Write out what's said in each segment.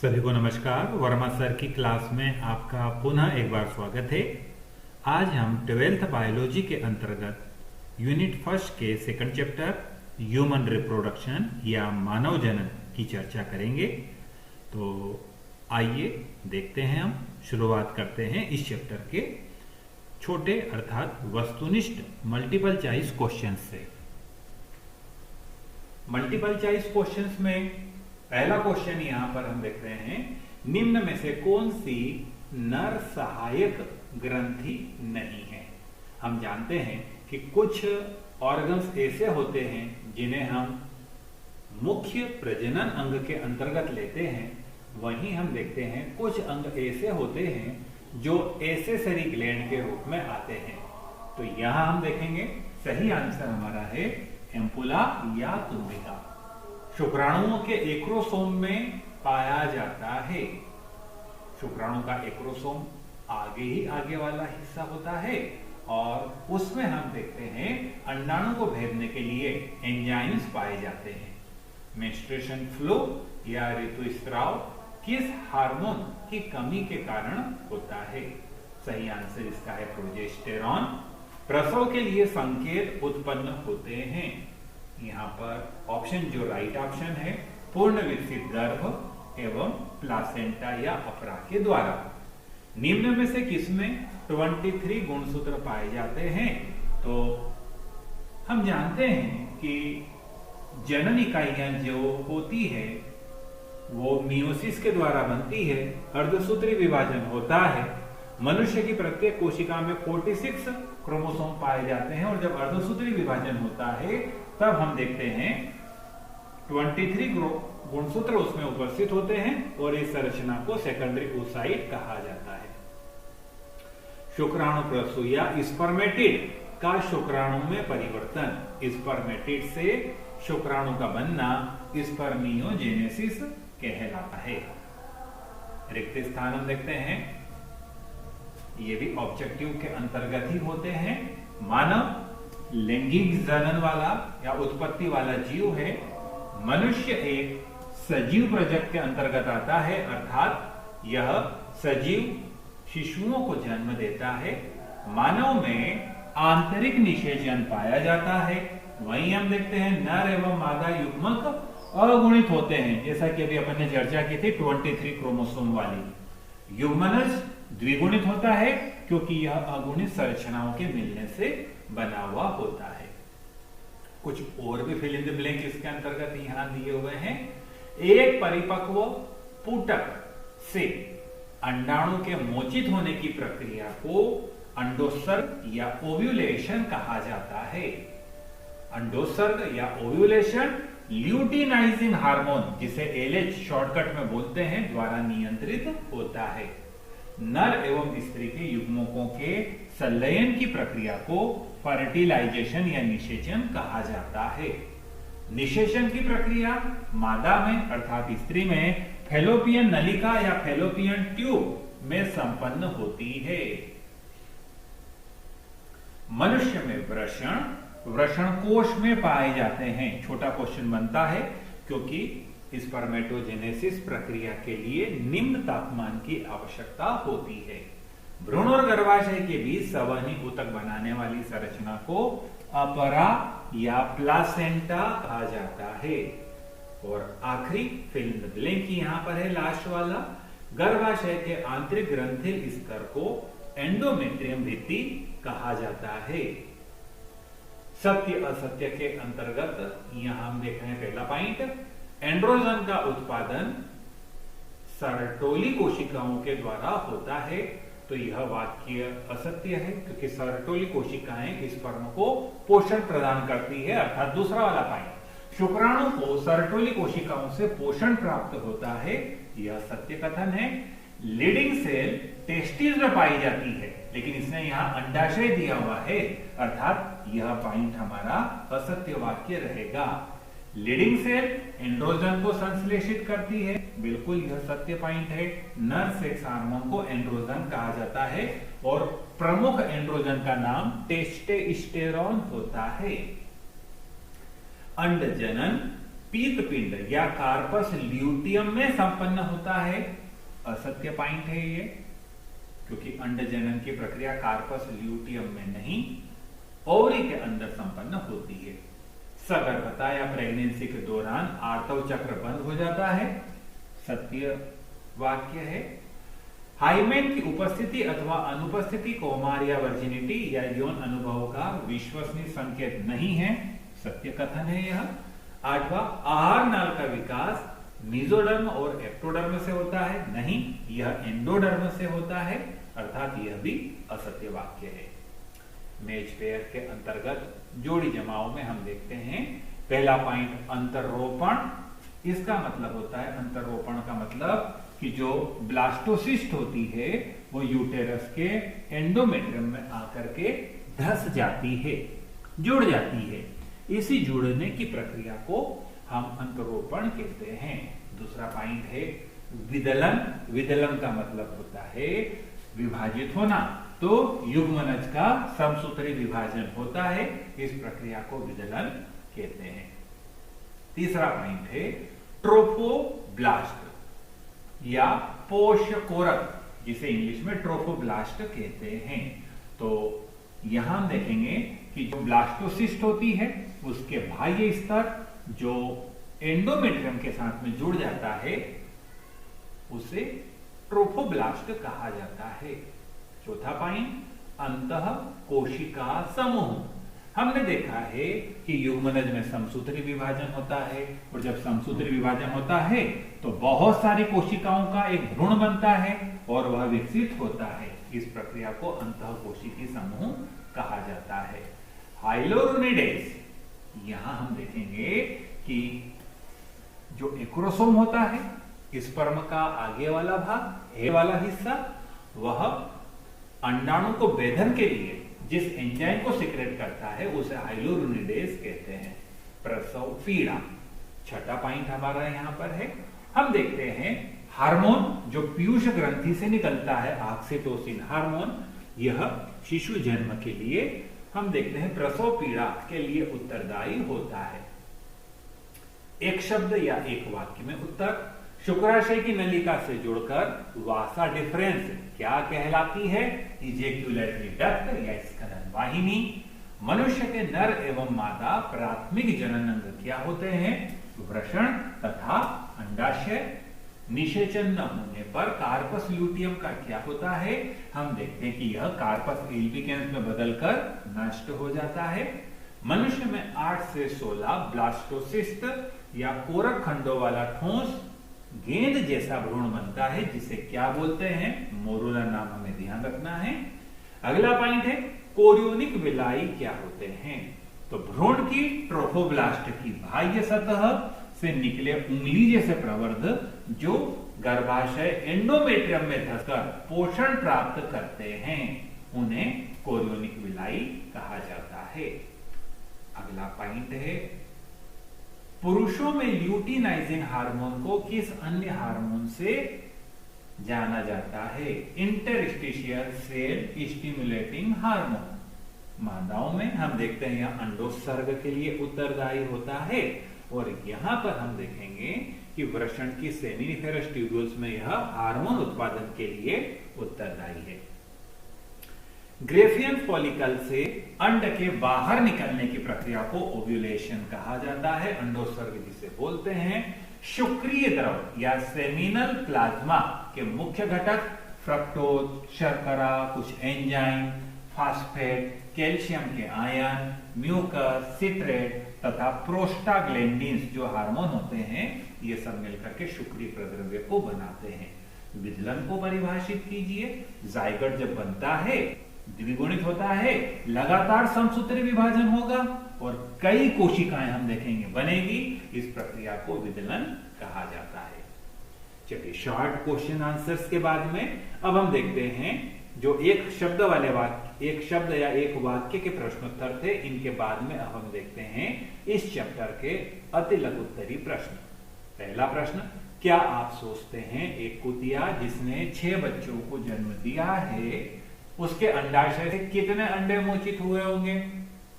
सभी को नमस्कार। वर्मा सर की क्लास में आपका पुनः एक बार स्वागत है। आज हम 12th बायोलॉजी के अंतर्गत यूनिट फर्स्ट के सेकंड चैप्टर ह्यूमन रिप्रोडक्शन या मानव जनन की चर्चा करेंगे। तो आइए देखते हैं, हम शुरुआत करते हैं इस चैप्टर के छोटे अर्थात वस्तुनिष्ठ मल्टीपल चॉइस क्वेश्चंस से। मल्टीपल चॉइस क्वेश्चंस में पहला क्वेश्चन यहां पर हम देख रहे हैं, निम्न में से कौन सी नर सहायक ग्रंथि नहीं है। हम जानते हैं कि कुछ ऑर्गन्स ऐसे होते हैं जिन्हें हम मुख्य प्रजनन अंग के अंतर्गत लेते हैं, वहीं हम देखते हैं कुछ अंग ऐसे होते हैं जो एक्सेसरी ग्लैंड के रूप में आते हैं। तो यहां हम देखेंगे सही आंसर हमारा है एम्पुला या तुम्बिका। शुक्राणुओं के एक्रोसोम में पाया जाता है। शुक्राणु का एक्रोसोम आगे ही आगे वाला हिस्सा होता है और उसमें हम देखते हैं अंडाणु को भेदने के लिए एंजाइम्स पाए जाते हैं। मेंस्ट्रुएशन फ्लो या ऋतुस्राव किस हार्मोन की कमी के कारण होता है? सही आंसर इसका है प्रोजेस्टेरॉन। प्रसव के लिए संकेत उत्पन्न होते हैं। यहाँ पर ऑप्शन जो राइट ऑप्शन है, पूर्ण विकसित गर्भ एवं प्लासेंटा या अपरा के द्वारा। निम्न में से किसमें 23 गुणसूत्र पाए जाते हैं? तो हम जानते हैं कि जनन इकाइयां जो होती है वो मियोसिस के द्वारा बनती है, अर्धसूत्री विभाजन होता है। मनुष्य की प्रत्येक कोशिका में 46 क्रोमोसोम पाए जाते हैं और जब अर्धसूत्री विभाजन होता है तब हम देखते हैं 23 गुणसूत्र उसमें उपस्थित होते हैं और इस संरचना को सेकेंडरी oocyte कहा जाता है। शुक्राणु प्रसूति या स्पर्मेटिड का शुक्राणु में परिवर्तन, स्पर्मेटिड से शुक्राणु का बनना स्पर्मियोजेनेसिस कहलाता है। रिक्त स्थान हम देखते हैं, ये भी ऑब्जेक्टिव के अंतर्गत ही होते हैं। मानव लैंगिक जनन वाला या उत्पत्ति वाला जीव है। मनुष्य एक सजीव प्रजाति के अंतर्गत आता है, अर्थात यह सजीव शिशुओं को जन्म देता है। मानव में आंतरिक निषेचन पाया जाता है। वहीं हम देखते हैं नर एवं मादा युग्मक अगुणित होते हैं, जैसा कि अभी अपन ने चर्चा की थी 23 क्रोमोसोम वाली। युग्मनज द्विगुणित होता है क्योंकि यह अगुणित संरचनाओं के मिलने से बना हुआ होता है। कुछ और भी फिल इन द ब्लैंक इसके अंतर्गत यहां दिए हुए हैं। एक परिपक्व पुटक से अंडाणु के मोचित होने की प्रक्रिया को अंडोत्सर्ग या ओव्यूलेशन कहा जाता है। अंडोत्सर्ग या ओव्यूलेशन ल्यूटिनाइजिंग हार्मोन, जिसे एलएच शॉर्टकट में बोलते हैं, द्वारा नियंत्रित होता है। नर एवं स्त्री के युग्मकों के संलयन की प्रक्रिया को फर्टिलाइजेशन या निषेचन कहा जाता है। निषेचन की प्रक्रिया मादा में अर्थात स्त्री में फैलोपियन नलिका या फैलोपियन ट्यूब में संपन्न होती है। मनुष्य में वृषण कोश में पाए जाते हैं। छोटा क्वेश्चन बनता है क्योंकि स्पर्मेटोजेनेसिस प्रक्रिया के लिए निम्न तापमान की आवश्यकता होती है। भ्रूण और गर्भाशय के बीच संवहनी ऊतक बनाने वाली संरचना को अपरा या प्लासेंटा कहा जाता है। और आखिरी फिल इन द ब्लैंक यहां पर है लास्ट वाला, गर्भाशय के आंतरिक ग्रंथिल स्तर को एंडोमेट्रियम भित्ति कहा जाता है। सत्य असत्य के अंतर्गत यहां हम देख रहे हैं पहला पॉइंट, एंड्रोजन का उत्पादन सर्टोली कोशिकाओं के द्वारा होता है। तो यह वाक्य असत्य है क्योंकि सर्टोली कोशिकाएं स्पर्म को पोषण प्रदान करती है, अर्थात दूसरा वाला पॉइंट, शुक्राणु को सर्टोली कोशिकाओं से पोषण प्राप्त होता है, यह सत्य कथन है। लीडिंग सेल टेस्टिस में पाई जाती है, लेकिन इसने यहां अंडाशय दिया हुआ है, अर्थात यह पॉइंट हमारा असत्य वाक्य रहेगा। लीडिंग सेल एंड्रोजन को संश्लेषित करती है, बिल्कुल यह सत्य पॉइंट है। नर सेक्स हार्मोन को एंड्रोजन कहा जाता है और प्रमुख एंड्रोजन का नाम टेस्टोस्टेरोन होता है। अंड जनन पीतपिंड या कार्पस ल्यूटियम में संपन्न होता है, असत्य पॉइंट है ये, क्योंकि अंड जनन की प्रक्रिया कार्पस ल्यूटियम में नहीं, ओवरी के अंदर संपन्न होती है। सगर्भता या प्रेगनेंसी के दौरान आर्तव चक्र बंद हो जाता है, सत्य वाक्य है। हाइमेन की उपस्थिति अथवा अनुपस्थिति कौमार या वर्जिनिटी या यौन अनुभव का विश्वसनीय संकेत नहीं है, सत्य कथन है यह। आठवां, आहार नाल का विकास मेसोडर्म और एक्टोडर्म से होता है, नहीं, यह एंडोडर्म से होता है, अर्थात यह भी असत्य वाक्य है। मैच पेयर के अंतर्गत जोड़ी जमाओं में हम देखते हैं, पहला पॉइंट अंतरोपण, इसका मतलब होता है, अंतरोपण का मतलब कि जो ब्लास्टोसिस्ट होती है वो यूटेरस के एंडोमेट्रियम में आकर के धस जाती है, जुड़ जाती है। इसी जुड़ने की प्रक्रिया को हम अंतरोपण कहते हैं। दूसरा पॉइंट है विदलन। विदलन का मतलब होता है विभाजित होना, तो युग्मनज का समसूत्री विभाजन होता है, इस प्रक्रिया को विदलन कहते हैं। तीसरा पॉइंट है ट्रोफोब्लास्ट या पोषकोरक, जिसे इंग्लिश में ट्रोफोब्लास्ट कहते हैं। तो यहां हम देखेंगे कि जो ब्लास्टोसिस्ट होती है उसके बाह्य स्तर जो एंडोमेट्रियम के साथ में जुड़ जाता है उसे ट्रोफोब्लास्ट कहा जाता है। चौथा पॉइंट अंतः कोशिका समूह। हमने देखा है कि युग्मनज में समसूत्री विभाजन होता है, और जब समसूत्री विभाजन होता है तो बहुत सारी कोशिकाओं का एक भ्रूण बनता है और वह विकसित होता है। इस प्रक्रिया को अंतः कोशिकीय समूह कहा जाता है। हाइलोरुनिडेज, यहां हम देखेंगे कि जो एक्रोसोम होता है, स्पर्म का आगे वाला भाग, हेड वाला हिस्सा, वह अंडाणु को भेदन के लिए जिस एंजाइम को सिक्रेट करता है उसे हाइलोरुनिडेज कहते हैं। प्रसव पीड़ा, छठा पॉइंट हमारा यहां पर है। हम देखते हैं हार्मोन जो पीयूष ग्रंथि से निकलता है, ऑक्सीटोसिन हार्मोन, यह शिशु जन्म के लिए हम देखते हैं प्रसव पीड़ा के लिए उत्तरदायी होता है। एक शब्द या एक वाक्य में उत्तर। शुक्राशय की नलिका से जुड़कर वासा डिफरेंस क्या कहलाती है? इजेक्युलेटरी डक्ट या स्खलन वाहिनी। मनुष्य के नर एवं मादा प्राथमिक जनन अंग क्या होते हैं? वृषण तथा अंडाशय। निषेचन न होने पर कार्पस ल्यूटियम का क्या होता है? हम देखते हैं कि यह कार्पस एल्बिकेंस में बदलकर नष्ट हो जाता है। मनुष्य में 8 से 16 ब्लास्टोसिस्ट या कोरक खंडों वाला ठोस गेंद जैसा भ्रूण बनता है, जिसे क्या बोलते हैं? मोरुला नाम हमें ध्यान रखना है। अगला पॉइंट है कोरियोनिक विलाई क्या होते हैं? तो भ्रूण की ट्रोफोब्लास्ट की बाह्य सतह से निकले उंगली जैसे प्रवर्ध जो गर्भाशय एंडोमेट्रियम में धसकर पोषण प्राप्त करते हैं, उन्हें कोरियोनिक विलाई कहा जाता है। अगला पॉइंट है पुरुषों में ल्यूटिनाइजिन हार्मोन को किस अन्य हार्मोन से जाना जाता है? Interstitial cell stimulating hormone. मादाओं में हम देखते हैं यह अंडोत्सर्ग के लिए उत्तरदायी होता है, और यहां पर हम देखेंगे कि वृषण की सेमिनिफेरस ट्यूब्यूल्स में यह हार्मोन उत्पादन के लिए उत्तरदायी है। ग्रेफियन फॉलिकल से अंड के बाहर निकलने की प्रक्रिया को ओव्यूलेशन कहा जाता है, अंडोत्सर्ग जिसे बोलते हैं। शुक्रिय द्रव या सेमिनल प्लाज्मा के मुख्य घटक फ्रक्टोज, शर्करा, कुछ एंजाइम, फास्फेट, कैल्शियम के आयन, म्यूकस, सिट्रेट तथा प्रोस्टाग्लैंडिन्स जो हार्मोन होते हैं, ये सब मिलकर के शुक्रिय प्रद्रव्य को बनाते हैं। विदलन को परिभाषित कीजिए। जायगोट जब बनता है, द्विगुणित होता है, लगातार समसूत्री विभाजन होगा और कई कोशिकाएं हम देखेंगे बनेगी, इस प्रक्रिया को विदलन कहा जाता है। चलिए शॉर्ट क्वेश्चन आंसर्स के बाद में अब हम देखते हैं जो एक शब्द वाले वाक्य, एक शब्द या एक वाक्य के प्रश्नोत्तर थे, इनके बाद में अब हम देखते हैं इस चैप्टर के अति लघुत्तरी प्रश्न। पहला प्रश्न, क्या आप सोचते हैं एक कुतिया जिसने 6 बच्चों को जन्म दिया है, उसके अंडाशय से कितने अंडे मोचित हुए होंगे?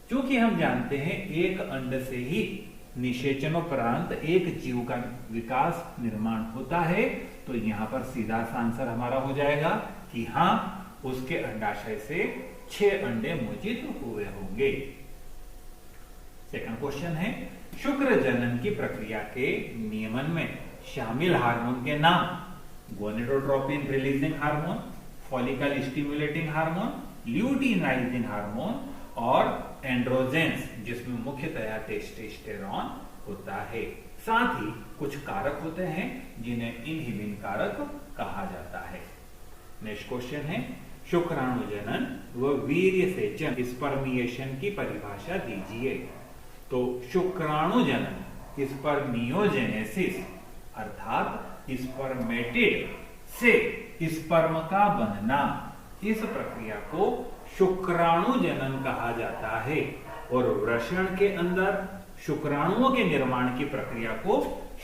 क्योंकि हम जानते हैं एक अंड से ही निषेचनोपरांत एक जीव का विकास निर्माण होता है, तो यहां पर सीधा सा आंसर हमारा हो जाएगा कि हां, उसके अंडाशय से 6 अंडे मोजित हुए होंगे। सेकंड क्वेश्चन है, शुक्र जनन की प्रक्रिया के नियमन में शामिल हार्मोन के नाम। Gonadotropin releasing hormone, follicle stimulating hormone, luteinizing hormone और एंड्रोजेंस, जिसमें मुख्यतया टेस्टोस्टेरोन होता है। साथ ही कुछ कारक होते हैं जिन्हें इनहिबिन कारक कहा जाता है। नेक्स्ट क्वेश्चन है, शुक्राणु जनन व वीर्य सेचन स्पर्मिएशन की परिभाषा दीजिए। तो शुक्राणु जनन, स्पर्मियोजेनेसिस, अर्थात स्पर्मेटिड से स्पर्म का बनना, इस प्रक्रिया को शुक्राणु जनन कहा जाता है। और वृषण के अंदर शुक्राणुओं के निर्माण की प्रक्रिया को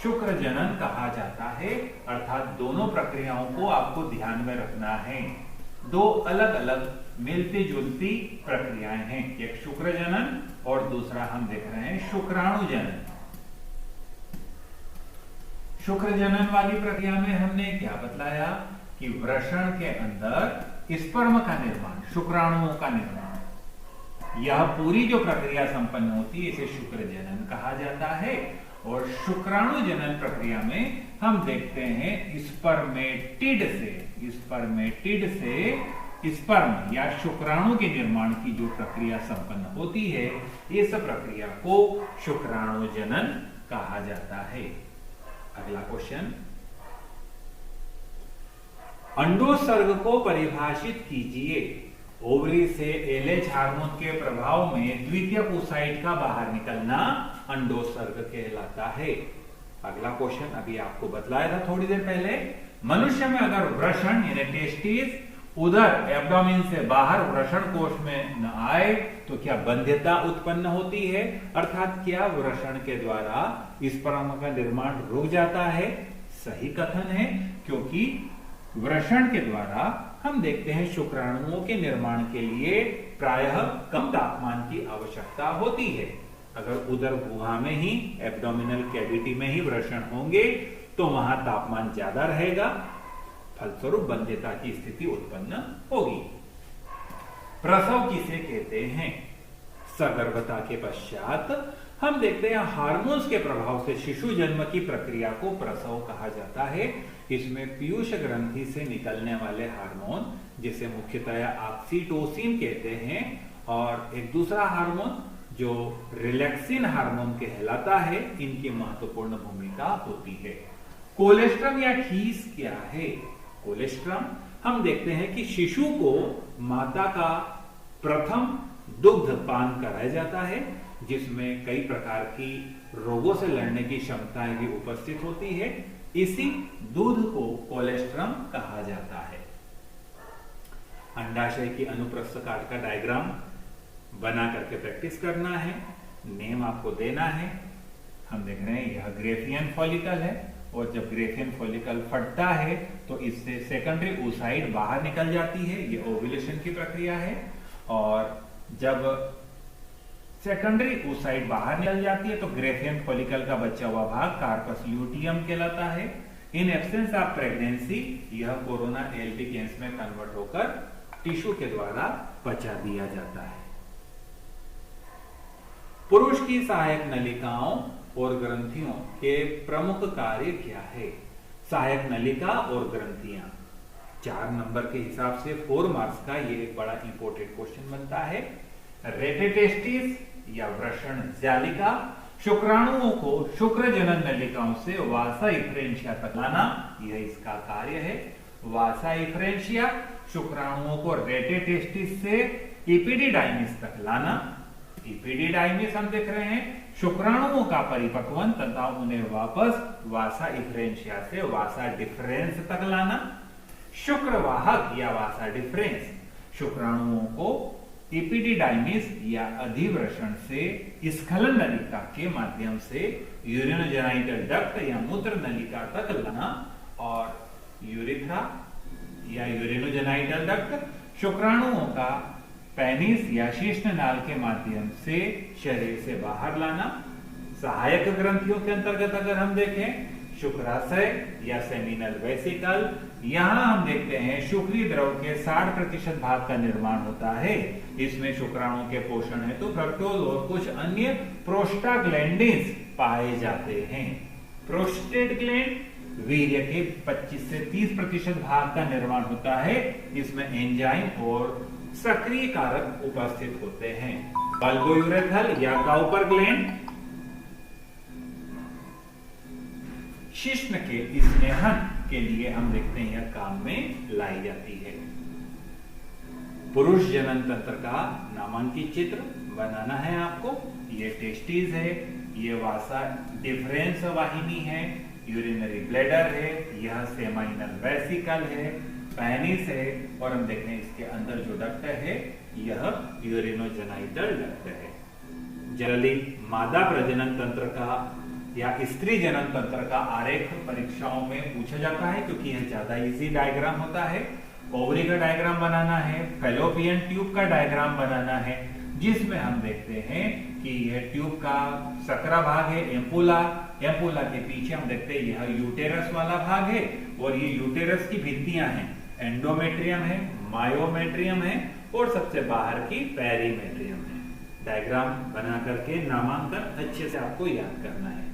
शुक्र जनन कहा जाता है। अर्थात दोनों प्रक्रियाओं को आपको ध्यान में रखना है। दो अलग अलग मिलती जुलती प्रक्रियाएं हैं, एक शुक्र जनन और दूसरा हम देख रहे हैं शुक्राणु जनन। शुक्र जनन वाली प्रक्रिया में हमने क्या बतलाया कि वृषण के अंदर स्पर्म का निर्माण, शुक्राणुओं का निर्माण, यह पूरी जो प्रक्रिया संपन्न होती है इसे शुक्र जनन कहा जाता है। और शुक्राणु जनन प्रक्रिया में हम देखते हैं स्पर्मेटिड से स्पर्म या शुक्राणु के निर्माण की जो प्रक्रिया संपन्न होती है, इस प्रक्रिया को शुक्राणु जनन कहा जाता है। अगला क्वेश्चन, अंडोत्सर्ग को परिभाषित कीजिए। ओवरी से एलएच हार्मोन के प्रभाव में द्वितीयक oocyte का बाहर निकलना अंडोत्सर्ग कहलाता है। अगला क्वेश्चन अभी आपको बतलाया था थोड़ी देर पहले, मनुष्य में अगर वृषण यानी टेस्टिस उधर एब्डोमेन से बाहर वृषण कोश में न आए तो क्या बंध्यता उत्पन्न होती है, अर्थात क्या वृषण के द्वारा स्पर्म का निर्माण रुक जाता है? सही कथन है, क्योंकि वृषण के द्वारा हम देखते हैं शुक्राणुओं के निर्माण के लिए प्रायः कम तापमान की आवश्यकता होती है। अगर उदर गुहा में ही, एब्डोमिनल कैविटी में ही वृषण होंगे तो वहां तापमान ज्यादा रहेगा, फलस्वरूप बंध्यता की स्थिति उत्पन्न होगी। प्रसव किसे कहते हैं? सगर्भता के पश्चात हम देखते हैं हार्मोन्स के प्रभाव से शिशु जन्म की प्रक्रिया को प्रसव कहा जाता है। इसमें पीयूष ग्रंथि से निकलने वाले हार्मोन, जिसे मुख्यतया ऑक्सीटोसिन कहते हैं, और एक दूसरा हार्मोन जो रिलैक्सिन हार्मोन कहलाता है, इनकी महत्वपूर्ण भूमिका होती है। कोलेस्ट्रम या खीस क्या है? कोलेस्ट्रम हम देखते हैं कि शिशु को माता का प्रथम दुग्ध पान कराया जाता है, जिसमें कई प्रकार की रोगों से लड़ने की क्षमताएं भी उपस्थित होती है। इसी दूध को कोलेस्ट्रम कहा जाता है। अंडाशय की अनुप्रस्थ काट का डायग्राम बना करके प्रैक्टिस करना है, नेम आपको देना है। हम देख रहे हैं यह ग्रेफियन फॉलिकल है, और जब ग्रेफियन फॉलिकल फटता है तो इससे सेकेंडरी oocyte बाहर निकल जाती है, ये ओव्यूलेशन की प्रक्रिया है। और जब सेकेंडरी oocyte बाहर निकल जाती है तो ग्रेफियन फॉलिकल का बचा हुआ भाग कार्पस ल्यूटियम कहलाता है। इन एब्सेंस ऑफ प्रेगनेंसी यह कोरोना एल्बिकेंस में कन्वर्ट होकर टिश्यू के द्वारा पचा दिया जाता है। पुरुष की सहायक नलिकाओं और ग्रंथियों के प्रमुख कार्य क्या है? सहायक नलिका और ग्रंथियां 4 नंबर के हिसाब से 4 मार्क्स का ये एक बड़ा इंपॉर्टेंट क्वेश्चन बनता है। रेटेटेस्टिस या वृषण जालिका शुक्राणुओं को शुक्र जनन नलिकाओं से वासा इफ्रेंशिया तक लाना, यह इसका कार्य है। वासा इफ्रेंशिया शुक्राणुओं को रेटेटेस्टिस से इपिडिडाइमिस तक लाना। इपिडिडाइमिस हम देख रहे हैं शुक्राणुओं का परिपक्वन तथा उन्हें वापस वासा इफ्रेंशिया से वासा डिफरेंस तक लाना। शुक्रवाहक या वासा डिफरेंस शुक्राणुओं को इपिडिडाइमिस या अधिवृषण से स्खलन नलिका के माध्यम से यूरिनोजेनाइटल डक्ट या मूत्र नलिका तक लाना। और यूरिथ्रा या यूरिनोजेनाइटल डक्ट शुक्राणुओं का पेनिस या शीर्ष नाल के माध्यम से शरीर से बाहर लाना। सहायक ग्रंथियों के अंतर्गत अगर हम देखें शुक्राशय या सेमिनल वेसिकल, यहां हम देखते हैं शुक्री द्रव के 60% भाग का निर्माण होता है। इसमें शुक्राणु के पोषण हेतु फ्रक्टोज और कुछ अन्य प्रोस्टाग्लैंडिन्स पाए जाते हैं। प्रोस्टेट ग्लैंड वीर्य के 25 से 30% भाग का निर्माण होता है। इसमें एंजाइम और सक्रिय कारक उपस्थित होते हैं। बल्बोयूरेथ्रल या काउपर ग्लैंड शिश्न के स्नेहन के लिए हम देखते हैं यह काम में लाई जाती है। पुरुष जनन तंत्र का नामांकित चित्र बनाना है आपको। ये टेस्टिस है, ये वासा डिफरेंस वाहिनी है, यूरिनरी ब्लैडर है, यह सेमाइनल वेसिकल है, पेनिस है, और हम देखते हैं इसके अंदर जो डक्ट है यह यूरिनोजेनाइटल डक्ट है। जनरली मादा प्रजनन तंत्र का या स्त्री जनन तंत्र का आरेख परीक्षाओं में पूछा जाता है, क्योंकि यह ज्यादा इजी डायग्राम होता है। ओवरी का डायग्राम बनाना है, फैलोपियन ट्यूब का डायग्राम बनाना है, जिसमें हम देखते हैं कि यह ट्यूब का सकरा भाग है, एम्पुला, एम्पुला के पीछे हम देखते हैं यह यूटेरस वाला भाग है, और ये यूटेरस की भित्तियां हैं, एंडोमेट्रियम है, मायोमेट्रियम है, और सबसे बाहर की पेरीमेट्रियम है। डायग्राम बना करके नामांकन अच्छे से आपको याद करना है।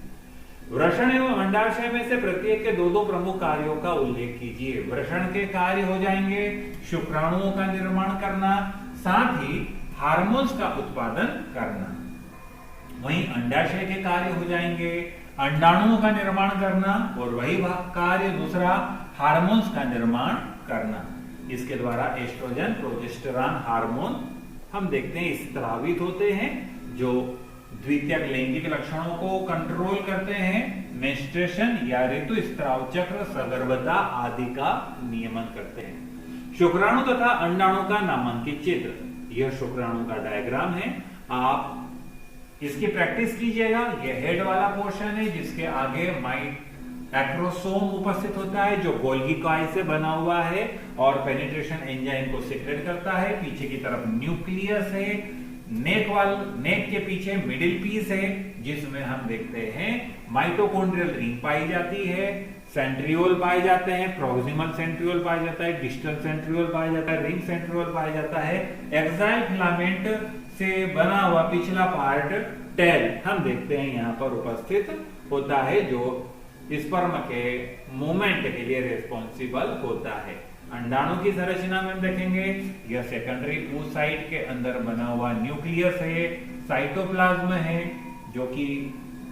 वृषण एवं अंडाशय में से प्रत्येक के दो प्रमुख कार्यों का उल्लेख कीजिए। वृषण के कार्य हो जाएंगे शुक्राणुओं का निर्माण करना, साथ ही हार्मोन्स का उत्पादन करना। वहीं अंडाशय के कार्य हो जाएंगे अंडाणुओं का निर्माण करना, और वही कार्य दूसरा हार्मोन्स का निर्माण करना। इसके द्वारा एस्ट्रोजन प्रोजेस्टेरॉन हार्मोन हम देखते हैं स्त्रावित होते हैं, जो द्वितीयक लैंगिक लक्षणों को कंट्रोल करते हैं, मेंस्ट्रुएशन या ऋतु स्त्राव चक्र, सगर्भता आदि का नियमन करते हैं। शुक्राणु तथा अंडाणु का नामांकित चित्र, यह शुक्राणु का डायग्राम है। आप इसकी प्रैक्टिस कीजिएगा। यह हेड वाला पोर्शन है, जिसके आगे एक्रोसोम उपस्थित होता है, जो गोल्गी कॉइल से बना हुआ है और पेनिट्रेशन एंजाइम को सीक्रेट करता है। पीछे की तरफ न्यूक्लियस है, नेक के पीछे मिडिल पीस है, जिसमें हम देखते हैं माइटोकॉन्ड्रियल रिंग पाई जाती है, सेंट्रियोल पाए जाते हैं, प्रोक्सिमल सेंट्रियोल पाया जाता है, डिस्टल सेंट्रियोल पाया जाता है, रिंग सेंट्रियोल पाया जाता है। एक्साइल फिलामेंट से बना हुआ पिछला पार्ट टेल हम देखते हैं यहाँ पर उपस्थित होता है, जो स्पर्म के मूवमेंट के लिए रिस्पॉन्सिबल होता है। अंडाणु की संरचना में देखेंगे, यह सेकेंडरी oocyte के अंदर बना हुआ न्यूक्लियस है, साइटोप्लाज्म है जो कि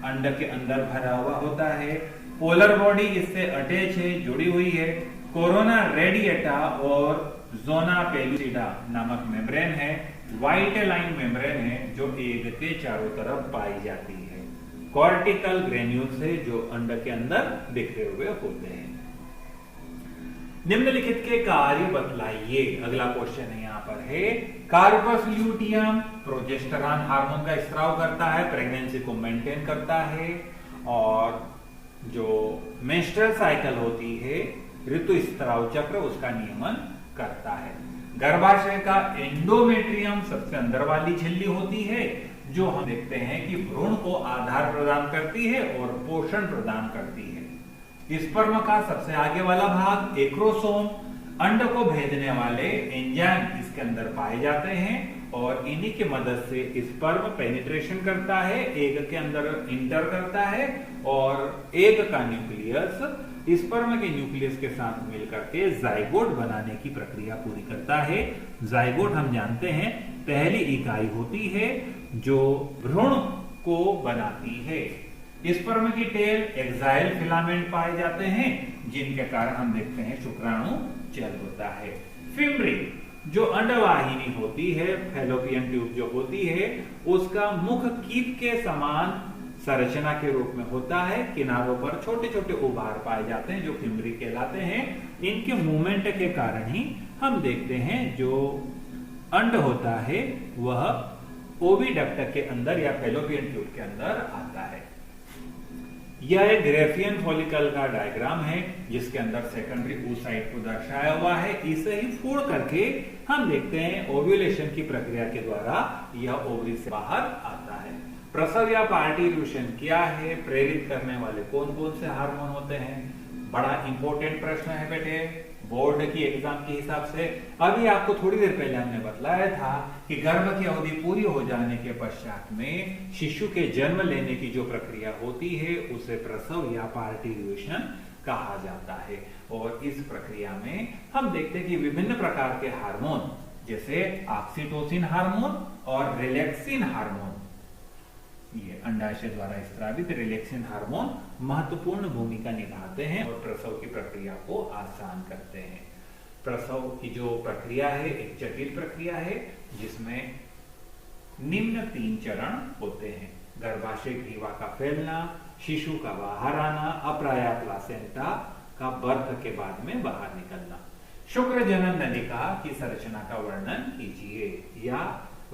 अंड के अंदर भरा हुआ होता है, पोलर बॉडी इससे अटैच है, जुड़ी हुई है, कोरोना रेडिएटा और जोना पेलुसिडा नामक मेम्ब्रेन है, व्हाइट लाइन मेम्ब्रेन है जो एग के चारों तरफ पाई जाती है, कॉर्टिकल ग्रेन्यूल्स है जो अंड के अंदर बिखरे हुए होते हैं। निम्नलिखित के कार्य बतलाइए। अगला क्वेश्चन है यहाँ पर है, कार्पस ल्यूटियम प्रोजेस्टेरॉन हार्मोन का स्त्राव करता है, प्रेगनेंसी को मेंटेन करता है, और जो मेंस्ट्रुअल साइकिल होती है ऋतु स्त्राव चक्र उसका नियमन करता है। गर्भाशय का एंडोमेट्रियम सबसे अंदर वाली झिल्ली होती है, जो हम देखते हैं कि भ्रूण को आधार प्रदान करती है और पोषण प्रदान करती है। स्पर्म का सबसे आगे वाला भाग एक्रोसोम, अंड को भेजने वाले एंजाइम इसके अंदर पाए जाते हैं, और इन्हीं की मदद से स्पर्म पेनिट्रेशन करता है, एग के अंदर इंटर करता है, और एग का न्यूक्लियस स्पर्म के न्यूक्लियस के साथ मिलकर के जाइगोट बनाने की प्रक्रिया पूरी करता है। जाइगोट हम जानते हैं पहली इकाई होती है जो भ्रूण को बनाती है। स्पर्म की टेल एक्साइल फिलामेंट पाए जाते हैं, जिनके कारण हम देखते हैं शुक्राणु जल होता है। फिम्ब्री जो अंडवाहिनी होती है, फैलोपियन ट्यूब जो होती है, उसका मुख कीप के समान संरचना के रूप में होता है। किनारों पर छोटे छोटे उभार पाए जाते हैं जो फिम्ब्री कहलाते हैं। इनके मूवमेंट के कारण ही हम देखते हैं जो अंड होता है वह ओविडक्ट के अंदर या फैलोपियन ट्यूब के अंदर आता है। यह एक ग्रेफियन फॉलिकल का डायग्राम है जिसके अंदर सेकेंडरी oocyte को दर्शाया हुआ है। इसे ही फोड़ करके हम देखते हैं ओव्यूलेशन की प्रक्रिया के द्वारा यह ओवरी से बाहर आता है। प्रसव या पार्टिल्यूशन क्या है, प्रेरित करने वाले कौन कौन से हार्मोन होते हैं, बड़ा इंपॉर्टेंट प्रश्न है बेटे बोर्ड की एग्जाम के हिसाब से। अभी आपको थोड़ी देर पहले हमने बतलाया था कि गर्भ की अवधि पूरी हो जाने के पश्चात में शिशु के जन्म लेने की जो प्रक्रिया होती है उसे प्रसव या पार्टिल्यूशन कहा जाता है। और इस प्रक्रिया में हम देखते हैं कि विभिन्न प्रकार के हार्मोन जैसे ऑक्सीटोसिन हार्मोन और रिलैक्सिन हार्मोन, ये अंडाशय द्वारा स्रावित रिलैक्सिन हार्मोन महत्वपूर्ण भूमिका निभाते हैं और प्रसव की प्रक्रिया को आसान करते हैं। प्रसव की जो प्रक्रिया है एक जटिल प्रक्रिया है जिसमें निम्न 3 चरण होते हैं। गर्भाशय ग्रीवा का फैलना, शिशु का बाहर आना, अप्राया प्लासेंटा का बर्थ के बाद में बाहर निकलना। शुक्र जनन नलिका की संरचना का वर्णन कीजिए या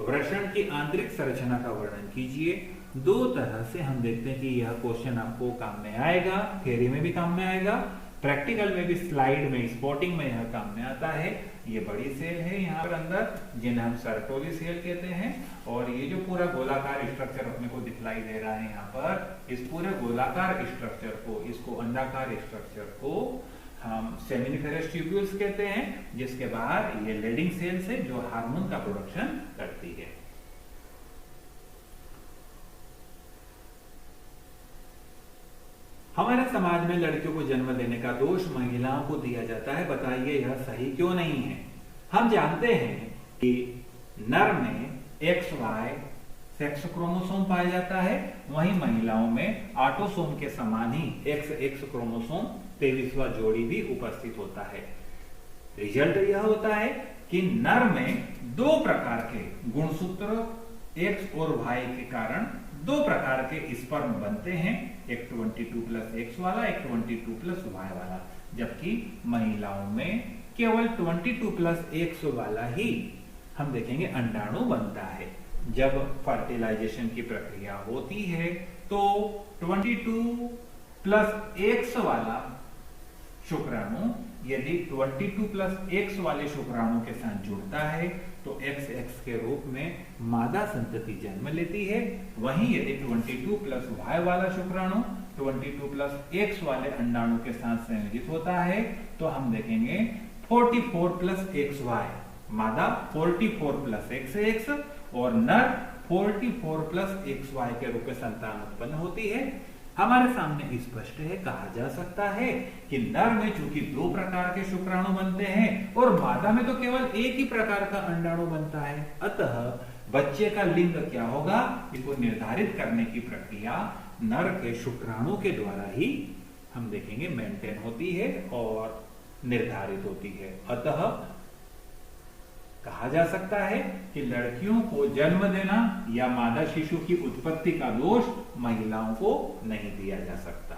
वृषण की आंतरिक संरचना का वर्णन कीजिए। 2 तरह से हम देखते हैं कि यह क्वेश्चन आपको काम में आएगा, थ्योरी में भी काम में आएगा, प्रैक्टिकल में भी, स्लाइड में, स्पॉटिंग में यह काम में आता है। ये बड़ी सेल है यहाँ पर अंदर जिन्हें हम सर्टोली सेल कहते हैं और ये जो पूरा गोलाकार स्ट्रक्चर अपने को दिखलाई दे रहा है यहाँ पर, इस पूरे गोलाकार स्ट्रक्चर को, इसको अंडाकार स्ट्रक्चर को हम सेमिनिफेरस ट्यूब्यूल्स कहते हैं, जिसके बाहर ये लेडिंग सेल्स है जो हार्मोन का प्रोडक्शन करती है। हमारे समाज में लड़कियों को जन्म देने का दोष महिलाओं को दिया जाता है, बताइए यह सही क्यों नहीं है। हम जानते हैं कि नर में XY सेक्स क्रोमोसोम पाया जाता है, वहीं महिलाओं में ऑटोसोम के समान ही XX क्रोमोसोम 23वां जोड़ी भी उपस्थित होता है। रिजल्ट यह होता है कि नर में 2 प्रकार के गुणसूत्र X और Y के कारण 2 प्रकार के स्पर्म बनते हैं, एक 22+X वाला, एक 22+Y वाला, जबकि महिलाओं में केवल 22+X वाला ही हम देखेंगे अंडाणु बनता है। जब फर्टिलाइजेशन की प्रक्रिया होती है तो 22+X वाला शुक्राणु यदि 22+X वाले शुक्राणु के साथ जुड़ता है तो XX के रूप में मादा संतति जन्म लेती है। वहीं यदि 22+Y वाला शुक्राणु 22+X वाले अंडाणु के साथ संयोजित होता है तो हम देखेंगे 44+XY, मादा 44+XX और नर 44+XY के रूप में संतान उत्पन्न होती है। हमारे सामने स्पष्ट है, कहा जा सकता है कि नर में चूंकि 2 प्रकार के शुक्राणु बनते हैं और मादा में तो केवल एक ही प्रकार का अंडाणु बनता है, अतः बच्चे का लिंग क्या होगा इसको निर्धारित करने की प्रक्रिया नर के शुक्राणु के द्वारा ही हम देखेंगे मेंटेन होती है और निर्धारित होती है। अतः कहा जा सकता है कि लड़कियों को जन्म देना या मादा शिशु की उत्पत्ति का दोष महिलाओं को नहीं दिया जा सकता।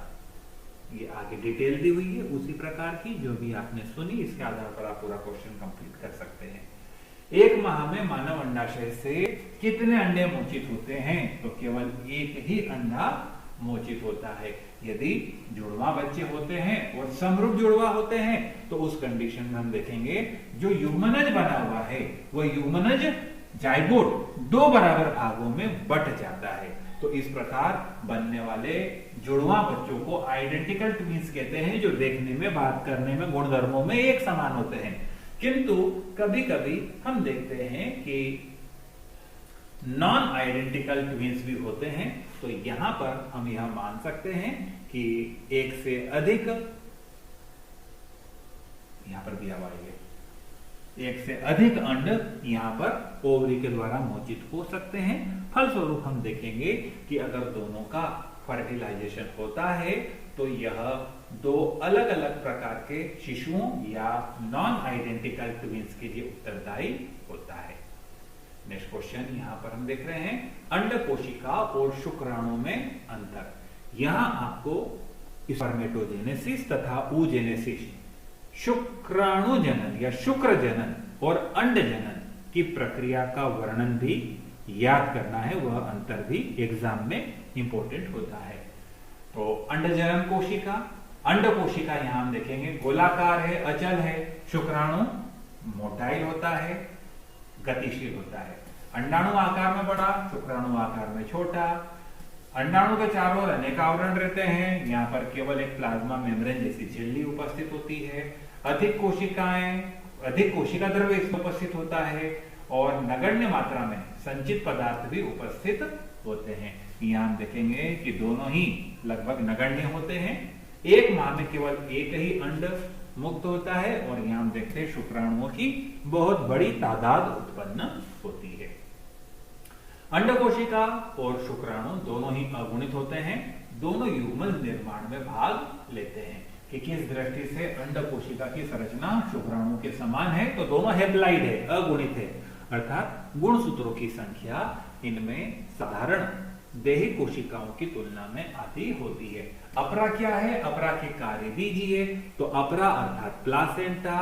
ये आगे डिटेल दी हुई है उसी प्रकार की जो भी आपने सुनी, इसके आधार पर आप पूरा क्वेश्चन कंप्लीट कर सकते हैं। 1 माह में मानव अंडाशय से कितने अंडे मोचित होते हैं? तो केवल एक ही अंडा मोचित होता है। यदि जुड़वा बच्चे होते हैं और समरूप जुड़वा होते हैं तो उस कंडीशन में हम देखेंगे जो युग्मनज बना हुआ है वो युग्मनज जाइगोट 2 बराबर भागों में बट जाता है। तो इस प्रकार बनने वाले जुड़वा बच्चों को आइडेंटिकल ट्विंस कहते हैं, जो देखने में, बात करने में, गुणधर्मों में एक समान होते हैं। किंतु कभी कभी हम देखते हैं कि नॉन आइडेंटिकल ट्विंस भी होते हैं। तो यहां पर हम यह मान सकते हैं कि एक से अधिक, यहां पर दिया हुआ है, एक से अधिक अंड यहां पर ओवरी के द्वारा मोचित हो सकते हैं। फलस्वरूप हम देखेंगे कि अगर दोनों का फर्टिलाइजेशन होता है तो यह 2 अलग अलग प्रकार के शिशुओं या नॉन आइडेंटिकल ट्विंस के लिए उत्तरदायी होता है। नेक्स्ट क्वेश्चन यहां पर हम देख रहे हैं, अंड कोशिका और शुक्राणु में अंतर। यहां आपको स्पर्मेटोजेनेसिस तथा oogenesis, शुक्राणु जनन या शुक्र जनन और अंड जनन की प्रक्रिया का वर्णन भी याद करना है, वह अंतर भी एग्जाम में इंपॉर्टेंट होता है। तो अंड जनन कोशिका, अंड कोशिका यहां हम देखेंगे गोलाकार है, अचल है। शुक्राणु मोटाइल होता है, गतिशील होता है। अंडाणु आकार में बड़ा, शुक्राणु आकार में छोटा। अंडाणु के चारों ओर अनेक आवरण रहते हैं। यहाँ पर केवल एक प्लाज्मा मेम्ब्रेन जैसी झिल्ली उपस्थित होती है। अधिक कोशिका द्रव्य इसमें उपस्थित होता है और नगण्य मात्रा में संचित पदार्थ भी उपस्थित होते हैं। यहाँ हम देखेंगे कि दोनों ही लगभग नगण्य होते हैं। एक माह में केवल एक ही अंड मुक्त होता है और यहाँ हम देखते हैं शुक्राणुओं की बहुत बड़ी तादाद उत्पन्न होती है। अंड कोशिका और शुक्राणु दोनों ही अगुणित होते हैं। दोनों युग्मन निर्माण में भाग लेते हैं कि किस दृष्टि से अंड कोशिका की संरचना शुक्राणु के समान है, तो दोनों हैप्लाइड है, अगुणित है, अर्थात गुणसूत्रों की संख्या इनमें साधारण देही कोशिकाओं की तुलना में आधी होती है। अपरा क्या है, अपरा के कार्य दीजिए। तो अपरा अर्थात प्लासेंटा,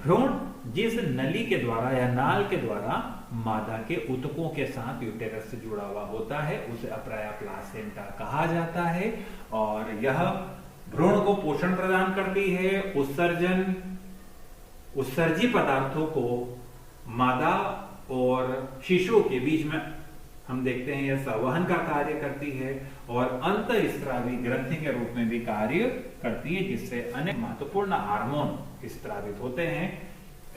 भ्रूण जिस नली के द्वारा या नाल के द्वारा मादा के ऊतकों के साथ यूटेरस से जुड़ा हुआ होता है, उसे अपरा या प्लासेंटा कहा जाता है। और यह भ्रूण को पोषण प्रदान करती है। उत्सर्जी पदार्थों को मादा और शिशु के बीच में हम देखते हैं यह संवहन का कार्य करती है और अंतःस्रावी ग्रंथि के रूप में भी कार्य करती है, जिससे अनेक महत्वपूर्ण हार्मोन स्त्रावित होते हैं।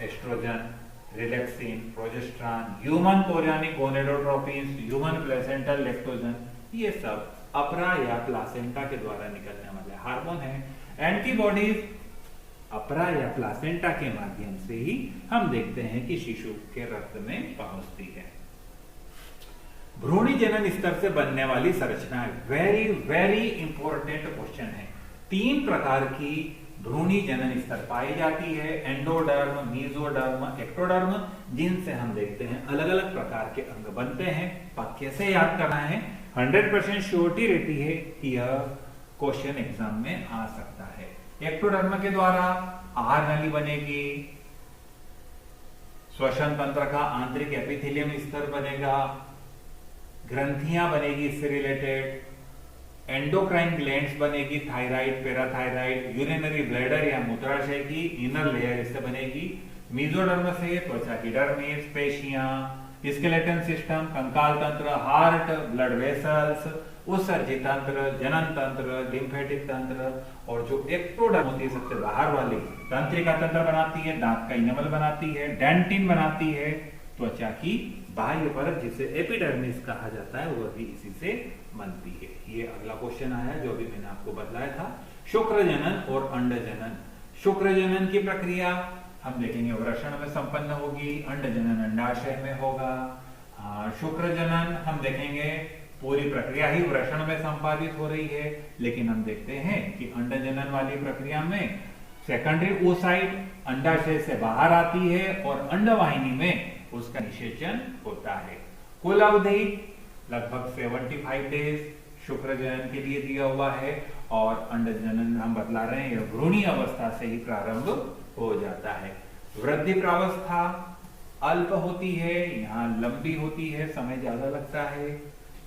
Estrogen, relaxin, progesterone, human chorionic gonadotropins, human placental lactogen, ये सब अपरा या प्लासेंटा के द्वारा निकलने वाले हार्मोन हैं। एंटीबॉडीज अपरा या प्लासेंटा के माध्यम से ही हम देखते हैं कि शिशु के रक्त में पहुंचती है। भ्रूणी जनन स्तर से बनने वाली संरचना वेरी वेरी इंपॉर्टेंट क्वेश्चन है। 3 प्रकार की भ्रूणी जनन स्तर पाई जाती है, एंडोडर्म, मेसोडर्म, एक्टोडर्म, जिनसे हम देखते हैं अलग अलग प्रकार के अंग बनते हैं। कैसे याद करना है, 100% श्योरिटी रहती है कि यह क्वेश्चन एग्जाम में आ सकता है। एक्टोडर्म के द्वारा आहार नली बनेगी, श्वसन तंत्र का आंतरिक एपिथेलियम स्तर बनेगा, ग्रंथियां बनेगी इससे रिलेटेड, एंडोक्राइन ग्लैंड्स बनेगी, थायराइड, पैराथायराइड, यूरिनरी ब्लैडर या मूत्राशय की इनर लेयर इससे बनेगी। मेसोडर्म से त्वचा की डर्मिस, पेशियां, स्केलेटन सिस्टम, कंकाल तंत्र, हार्ट, ब्लड वेसल्स, उत्सर्जी तंत्र, जनन तंत्र, लिम्फेटिक तंत्र, और जो एक्टोडर्म होती है सबसे बाहर वाली तंत्रिका तंत्र बनाती है, दांत का इनेमल बनाती है, डेंटिन बनाती है, त्वचा की बाह्य परत जिसे एपिडर्मिस कहा जाता है वह भी इसी से बनती है। ये अगला क्वेश्चन आया जो अभी मैंने आपको बतलाया था। शुक्र जनन और अंड जनन। शुक्र जनन की प्रक्रिया हम देखेंगे वृषण में संपन्न होगी, अंड जनन अंडाशय में होगा। शुक्र जनन हम देखेंगे पूरी प्रक्रिया ही वृषण में संपादित हो रही है, लेकिन हम देखते हैं कि अंड जनन वाली प्रक्रिया में सेकेंडरी oocyte अंडाशय से बाहर आती है और अंडवाहिनी में उसका निषेचन होता है। कुल अवधि लगभग 75 डेज शुक्र जनन के लिए दिया हुआ है और अंड जनन हम बतला रहे हैं यह भ्रूणी अवस्था से ही प्रारंभ हो जाता है। वृद्धि प्रावस्था अल्प होती है, यहाँ लंबी होती है, समय ज्यादा लगता है।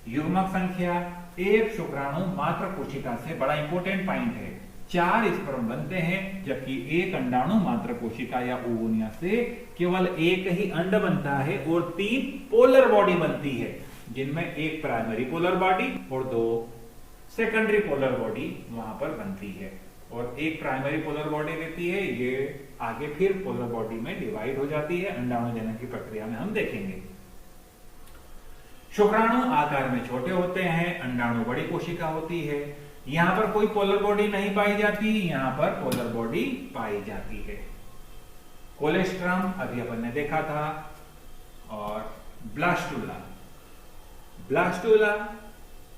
युग्मक संख्या, एक शुक्राणु मात्र कोशिका से, बड़ा इंपॉर्टेंट पॉइंट है, 4 स्पर्म बनते हैं, जबकि एक अंडाणु मात्र कोशिका या ओवोनिया से केवल एक ही अंड बनता है और 3 पोलर बॉडी बनती है, जिनमें एक प्राइमरी पोलर बॉडी और 2 सेकेंडरी पोलर बॉडी वहां पर बनती है। और एक प्राइमरी पोलर बॉडी रहती है, ये आगे फिर पोलर बॉडी में डिवाइड हो जाती है, अंडाणु जनन की प्रक्रिया में हम देखेंगे। शुक्राणु आकार में छोटे होते हैं, अंडाणु बड़ी कोशिका होती है। यहां पर कोई पोलर बॉडी नहीं पाई जाती, यहां पर पोलर बॉडी पाई जाती है। कोलेस्ट्रम अभी अपन ने देखा था, और ब्लास्टुला। ब्लास्टुला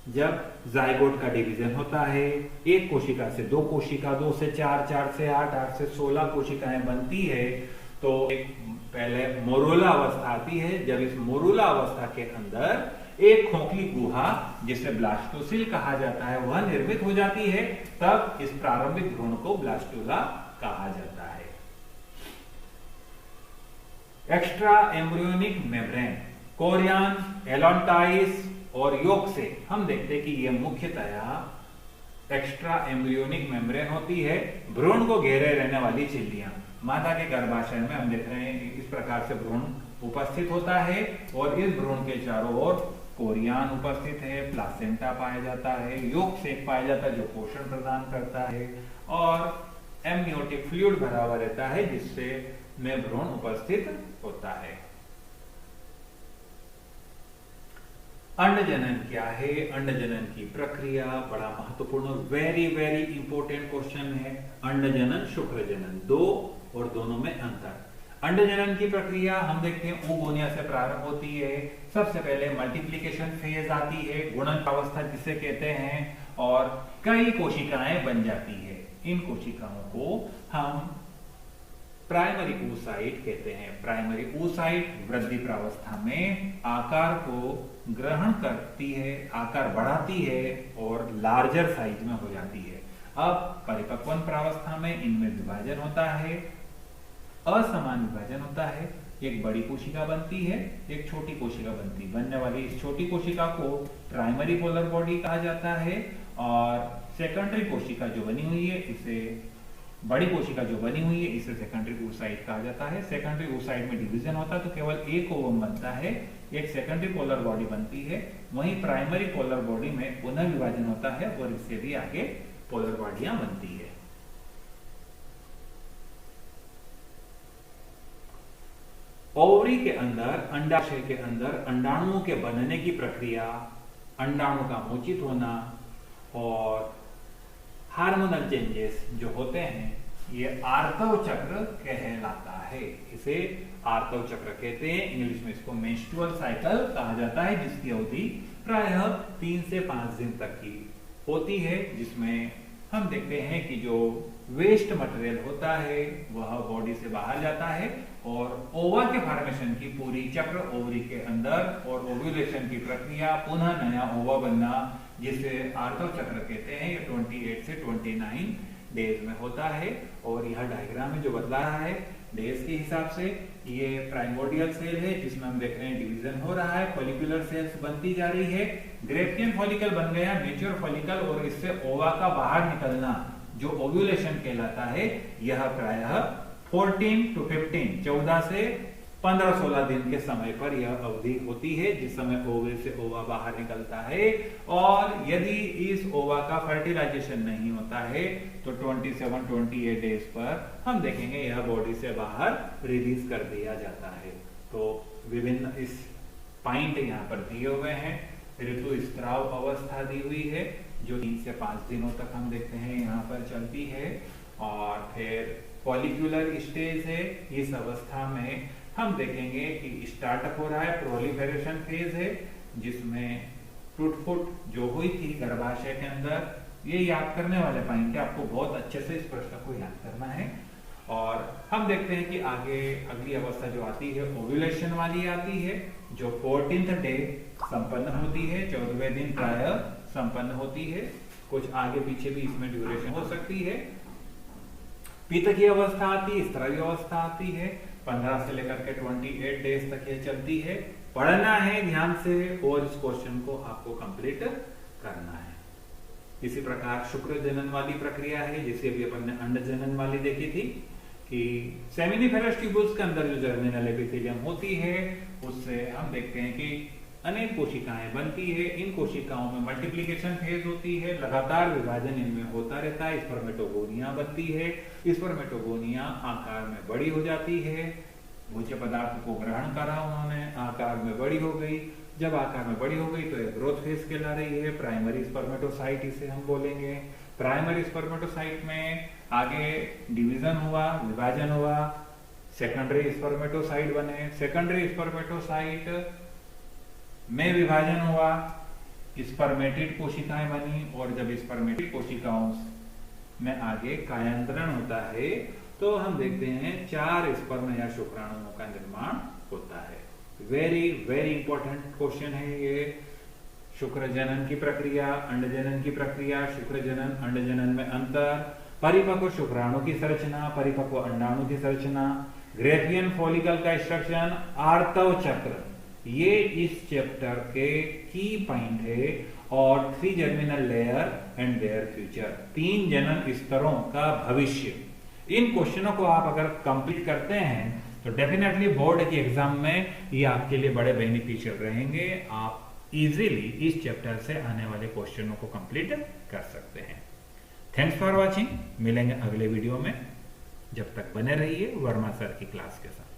जब जाइगोट का डिवीजन होता है, एक कोशिका से 2 कोशिका, 2 से 4, 4 से 8, 8 से 16 कोशिकाएं बनती है, तो एक पहले मोरूला अवस्था आती है। जब इस मोरूला अवस्था के अंदर एक खोखली गुहा जिसे ब्लास्टोसिल कहा जाता है वह निर्मित हो जाती है, तब इस प्रारंभिक भ्रूण को ब्लास्टुला कहा जाता है। एक्स्ट्रा एम्ब्रियोनिक मेम्ब्रेन, कोरियन, एलोन्टाइस और योग से हम देखते हैं कि यह मुख्यतया एक्स्ट्रा एम्ब्रियोनिक मेम्ब्रेन होती है, भ्रूण को घेरे रहने वाली झिल्लियां। माता के गर्भाशय में हम देख रहे हैं इस प्रकार से भ्रूण उपस्थित होता है और इस भ्रूण के चारों ओर कोरियन उपस्थित है, प्लासेंटा पाया जाता है, योक सेक पाया जाता है जो पोषण प्रदान करता है, और एमनियोटिक फ्लूइड भरा हुआ रहता है जिससे में भ्रूण उपस्थित होता है। अंड जनन क्या है? अंड जनन की प्रक्रिया बड़ा महत्वपूर्ण, वेरी वेरी इंपॉर्टेंट क्वेश्चन है। अंड जनन, शुक्र जनन, दो और दोनों में अंतर। अंड जनन की प्रक्रिया हम देखते हैं ओगोनिया से प्रारंभ होती है। सबसे पहले मल्टीप्लिकेशन फेज आती है, गुणन अवस्था जिसे कहते हैं, और कई कोशिकाएं बन जाती है। इन कोशिकाओं को हम प्राइमरी oocyte कहते हैं। प्राइमरी oocyte वृद्धि प्रावस्था में आकार को ग्रहण करती है, आकार बढ़ाती है और लार्जर साइज में हो जाती है। अब परिपक्वन प्रावस्था में इनमें विभाजन होता है, असमान विभाजन होता है। एक बड़ी कोशिका बनती है, एक छोटी कोशिका बनने वाली इस छोटी कोशिका को प्राइमरी पोलर बॉडी कहा जाता है, और सेकेंडरी कोशिका जो बनी हुई है इसे बड़ी कोशिका जो बनी हुई है इसे सेकेंडरी oocyte कहा जाता है। सेकेंडरी oocyte में डिवीजन होता है तो केवल एक ओवम बनता है, एक सेकेंडरी पोलर बॉडी बनती है। वहीं प्राइमरी पोलर बॉडी में पुनः विभाजन होता है और इससे भी आगे पोलर बॉडियां बनती है। ओवरी के अंदर, अंडाशय के अंदर अंडाणुओं के बनने की प्रक्रिया, अंडाणु का मोचित होना और हार्मोनल चेंजेस जो होते हैं, ये आर्तव चक्र कहलाता है। इसे आर्तव चक्र कहते हैं। इंग्लिश में इसको मेंस्ट्रुअल साइकिल कहा जाता है, जिसकी अवधि प्रायः 3 से 5 दिन तक की होती है, जिसमें हम देखते हैं कि जो वेस्ट मटेरियल होता है वह बॉडी से बाहर जाता है और ओवा के फॉर्मेशन की पूरी चक्र ओवरी के अंदर और ओव्यूलेशन की प्रक्रिया, पुनः नया ओवा बनना, जिसे आर्तव चक्र कहते हैं, ये 28 से 29 डेज में होता है। और यह डायग्राम में जो बदला रहा है डेज के हिसाब से, ये प्राइमोर्डियल सेल है जिसमें हम देख रहे हैं डिवीजन हो रहा है, फॉलिकुलर सेल्स बनती जा रही है, ग्रेफ्टियन फॉलिकल बन गया, मैच्योर फॉलिकल, और इससे ओवा का बाहर निकलना जो ओव्यूलेशन कहलाता है, यह प्रायः 14 to 15, 14 से 15-16 दिन के समय पर यह अवधि होती है, जिस समय ओवे से ओवा बाहर निकलता है। और यदि इस ओवा का फर्टिलाइजेशन नहीं होता है तो 27-28 डेज पर हम देखेंगे यह बॉडी से बाहर रिलीज कर दिया जाता है। तो विभिन्न इस पॉइंट यहाँ पर दिए हुए हैं। ऋतुस्राव अवस्था दी हुई है जो 3 से 5 दिनों तक हम देखते हैं यहाँ पर चलती है। और फिर फॉलिक्यूलर स्टेज है, इस अवस्था में हम देखेंगे कि स्टार्टअप हो रहा है, प्रोलिफेरेशन फेज है, जिसमें टूट-फुट जो हुई थी गर्भाशय के अंदर, ये याद करने वाले पॉइंट है, आपको बहुत अच्छे से इस प्रश्न को याद करना है। और हम देखते हैं कि आगे अगली अवस्था जो आती है ओव्यूलेशन वाली आती है, जो 14th डे संपन्न होती है, 14वें दिन प्रायः संपन्न होती है। कुछ आगे पीछे भी इसमें ड्यूरेशन हो सकती है। पित्त की अवस्था आती है, स्त्रावी अवस्था आती है, 15 से लेकर के 28 डेज तक ये चलती है। पढ़ना है ध्यान से और इस क्वेश्चन को आपको कंप्लीट करना है। इसी प्रकार शुक्र जनन वाली प्रक्रिया है, जिसे भी अपन ने अंड जनन वाली देखी थी कि सेमिनिफेरस ट्यूबुल्स के अंदर जो जर्मिनल एपिथेलियम होती है, उससे हम देखते हैं कि अनेक कोशिकाएं बनती है। इन कोशिकाओं में मल्टीप्लिकेशन फेज होती है, लगातार विभाजन इनमें होता रहता है, स्पर्मेटोगोनिया बनती है। स्पर्मेटोगोनिया आकार में बड़ी हो जाती है, भोज्य पदार्थ को ग्रहण करा उन्होंने, आकार में बड़ी हो गई। जब आकार में बड़ी हो गई तो एक ग्रोथ फेज कहला रही है, प्राइमरी स्पर्मेटोसाइट इसे हम बोलेंगे। प्राइमरी स्पर्मेटोसाइट में आगे डिवीजन हुआ, विभाजन हुआ, सेकेंडरी स्पर्मेटोसाइट बने, सेकेंडरी स्पर्मेटोसाइट में विभाजन हुआ, स्पर्मेटिड कोशिकाएं बनी, और जब स्पर्मेटिड कोशिकाओं में आगे कायांतरण होता है तो हम देखते हैं 4 स्पर्म या शुक्राणुओं का निर्माण होता है। वेरी वेरी इंपॉर्टेंट क्वेश्चन है ये। शुक्र जनन की प्रक्रिया, अंड जनन की प्रक्रिया, शुक्र जनन अंड जनन में अंतर, परिपक्व शुक्राणु की संरचना, परिपक्व अंडाणु की संरचना, ग्रेफियन फॉलिकल का स्ट्रक्चर, आर्तव चक्र, ये इस चैप्टर के की पॉइंट है। और 3 germinal layer and their future, 3 जनन स्तरों का भविष्य। इन क्वेश्चनों को आप अगर कंप्लीट करते हैं तो डेफिनेटली बोर्ड के एग्जाम में ये आपके लिए बड़े बेनिफिशियल रहेंगे। आप इजीली इस चैप्टर से आने वाले क्वेश्चनों को कंप्लीट कर सकते हैं। Thanks for watching. मिलेंगे अगले वीडियो में, जब तक बने रहिए वर्मा सर की क्लास के साथ।